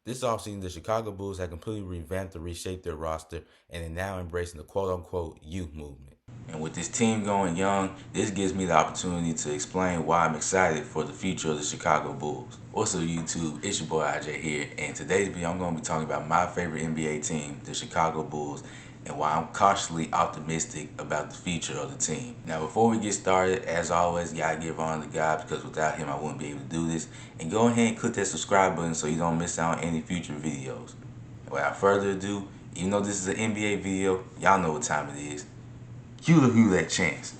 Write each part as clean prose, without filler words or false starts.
This offseason, the Chicago Bulls have completely revamped and reshaped their roster and are now embracing the quote-unquote youth movement. And with this team going young, this gives me the opportunity to explain why I'm excited for the future of the Chicago Bulls. What's up, YouTube? It's your boy IJ here, and today's video I'm going to be talking about my favorite NBA team, the Chicago Bulls, and why I'm cautiously optimistic about the future of the team. Now, before we get started, as always, you gotta give honor to God, because without him I wouldn't be able to do this. And go ahead and click that subscribe button so you don't miss out on any future videos. Without further ado, even though this is an NBA video, y'all know what time it is. Cue the Who That Chance.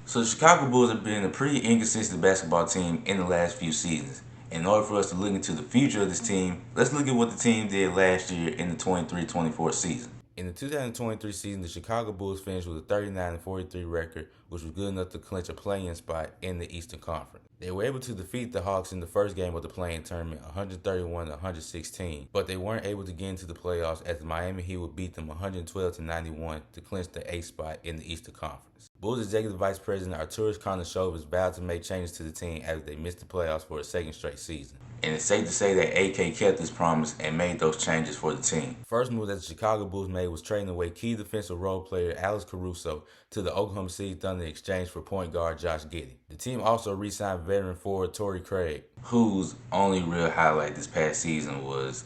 So the Chicago Bulls have been a pretty inconsistent basketball team in the last few seasons. In order for us to look into the future of this team, let's look at what the team did last year in the 23-24 season. In the 2023 season, the Chicago Bulls finished with a 39-43 record, which was good enough to clinch a play-in spot in the Eastern Conference. They were able to defeat the Hawks in the first game of the play-in tournament 131-116, but they weren't able to get into the playoffs as the Miami Heat would beat them 112-91 to clinch the 8th spot in the Eastern Conference. Bulls Executive Vice President Arturas Karnisovas vowed to make changes to the team after they missed the playoffs for a second straight season. And it's safe to say that AK kept his promise and made those changes for the team. First move that the Chicago Bulls made was trading away key defensive role player Alex Caruso to the Oklahoma City Thunder in exchange for point guard Josh Giddey. The team also re-signed veteran forward Torrey Craig, whose only real highlight this past season was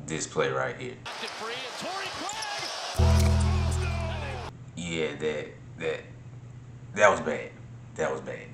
this play right here. Yeah, that was bad. That was bad.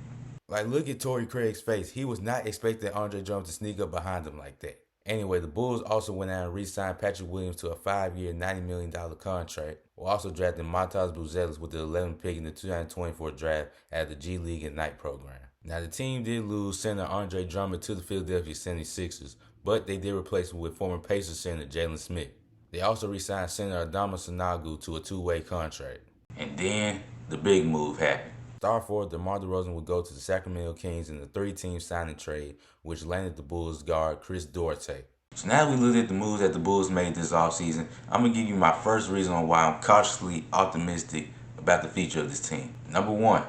Like, look at Torrey Craig's face. He was not expecting Andre Drummond to sneak up behind him like that. Anyway, the Bulls also went out and re-signed Patrick Williams to a 5-year, $90 million contract, while also drafting Montas Buzelis with the 11th pick in the 2024 draft at the G League Ignite program. Now, the team did lose center Andre Drummond to the Philadelphia 76ers, but they did replace him with former Pacers center Jalen Smith. They also re-signed center Adama Sanogo to a 2-way contract. And then the big move happened. Star forward DeMar DeRozan would go to the Sacramento Kings in the 3-team signing trade, which landed the Bulls guard Chris Duarte. So now we look at the moves that the Bulls made this offseason. I'm going to give you my first reason on why I'm cautiously optimistic about the future of this team. Number one,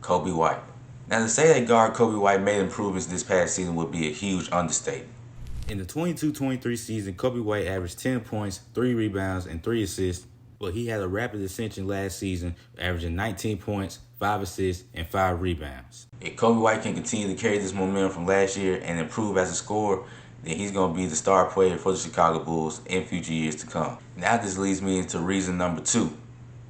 Coby White. Now, to say that guard Coby White made improvements this past season would be a huge understatement. In the 22-23 season, Coby White averaged 10 points, 3 rebounds, and 3 assists, but he had a rapid ascension last season, averaging 19 points, 5 assists, and 5 rebounds. If Coby White can continue to carry this momentum from last year and improve as a scorer, then he's going to be the star player for the Chicago Bulls in future years to come. Now this leads me into reason number two,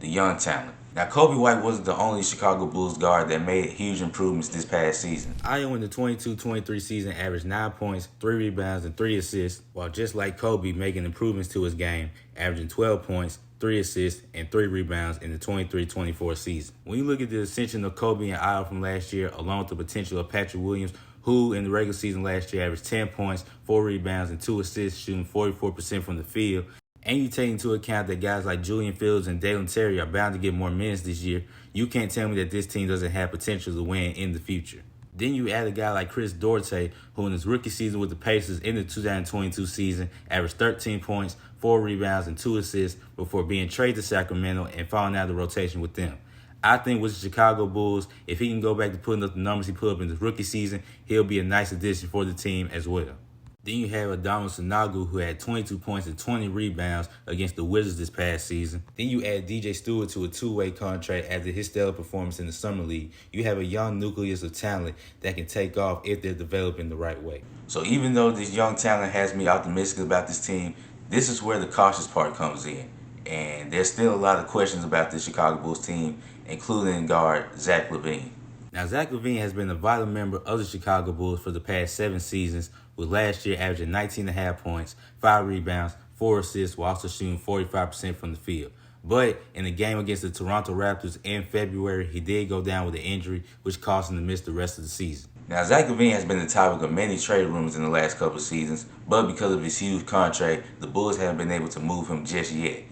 the young talent. Now, Coby White wasn't the only Chicago Bulls guard that made huge improvements this past season. Ayo in the 22-23 season averaged 9 points, 3 rebounds, and 3 assists, while just like Coby making improvements to his game, averaging 12 points, 3 assists, and 3 rebounds in the 23-24 season. When you look at the ascension of Coby and Ayo from last year, along with the potential of Patrick Williams, who in the regular season last year averaged 10 points, 4 rebounds, and 2 assists, shooting 44% from the field, and you take into account that guys like Julian Fields and Dalen Terry are bound to get more minutes this year, you can't tell me that this team doesn't have potential to win in the future. Then you add a guy like Chris Duarte, who in his rookie season with the Pacers in the 2022 season averaged 13 points, 4 rebounds, and 2 assists before being traded to Sacramento and falling out of the rotation with them. I think with the Chicago Bulls, if he can go back to putting up the numbers he put up in his rookie season, he'll be a nice addition for the team as well. Then you have Adama Sanogo, who had 22 points and 20 rebounds against the Wizards this past season. Then you add DJ Stewart to a 2-way contract after his stellar performance in the Summer League. You have a young nucleus of talent that can take off if they're developing the right way. So even though this young talent has me optimistic about this team, This is where the cautious part comes in, and there's still a lot of questions about the Chicago Bulls team, including guard Zach LaVine. Now, Zach LaVine has been a vital member of the Chicago Bulls for the past 7 seasons, with last year averaging 19.5 points, 5 rebounds, 4 assists, while also shooting 45% from the field. But in the game against the Toronto Raptors in February, he did go down with an injury, which caused him to miss the rest of the season. Now, Zach LaVine has been the topic of many trade rumors in the last couple of seasons, but because of his huge contract, the Bulls haven't been able to move him just yet.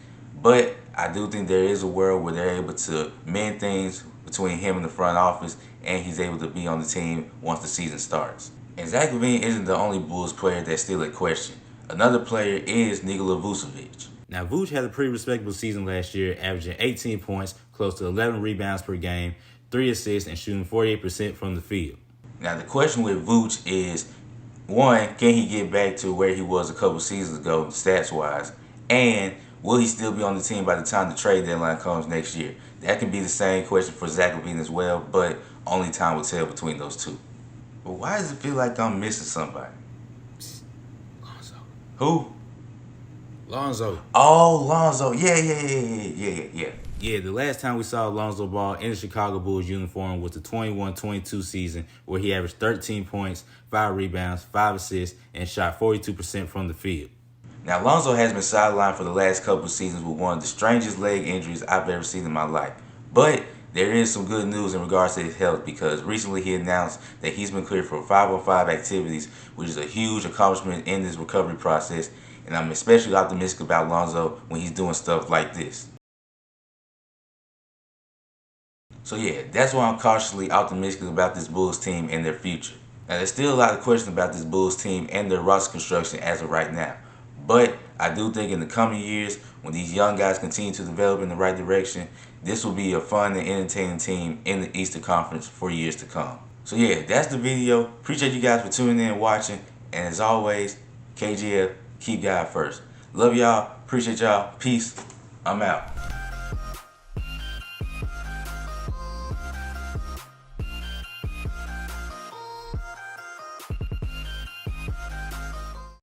But I do think there is a world where they're able to mend things between him and the front office, and he's able to be on the team once the season starts. And Zach LaVine isn't the only Bulls player that's still at question. Another player is Nikola Vucevic. Now, Vooch had a pretty respectable season last year, averaging 18 points, close to 11 rebounds per game, 3 assists, and shooting 48% from the field. Now, the question with Vooch is, one, can he get back to where he was a couple seasons ago, stats-wise? And will he still be on the team by the time the trade deadline comes next year? That can be the same question for Zach LaVine as well, but only time will tell between those two. But why does it feel like I'm missing somebody? Lonzo. Who? Lonzo. Oh, Lonzo. Yeah. Yeah, the last time we saw Lonzo Ball in the Chicago Bulls uniform was the 21-22 season, where he averaged 13 points, 5 rebounds, 5 assists, and shot 42% from the field. Now, Lonzo has been sidelined for the last couple of seasons with one of the strangest leg injuries I've ever seen in my life. But there is some good news in regards to his health, because recently he announced that he's been cleared for 5-on-5 activities, which is a huge accomplishment in this recovery process. And I'm especially optimistic about Lonzo when he's doing stuff like this. So yeah, that's why I'm cautiously optimistic about this Bulls team and their future. Now, there's still a lot of questions about this Bulls team and their roster construction as of right now. But I do think in the coming years, when these young guys continue to develop in the right direction, this will be a fun and entertaining team in the Eastern Conference for years to come. So yeah, that's the video. Appreciate you guys for tuning in and watching. And as always, KGF, keep God first. Love y'all. Appreciate y'all. Peace. I'm out.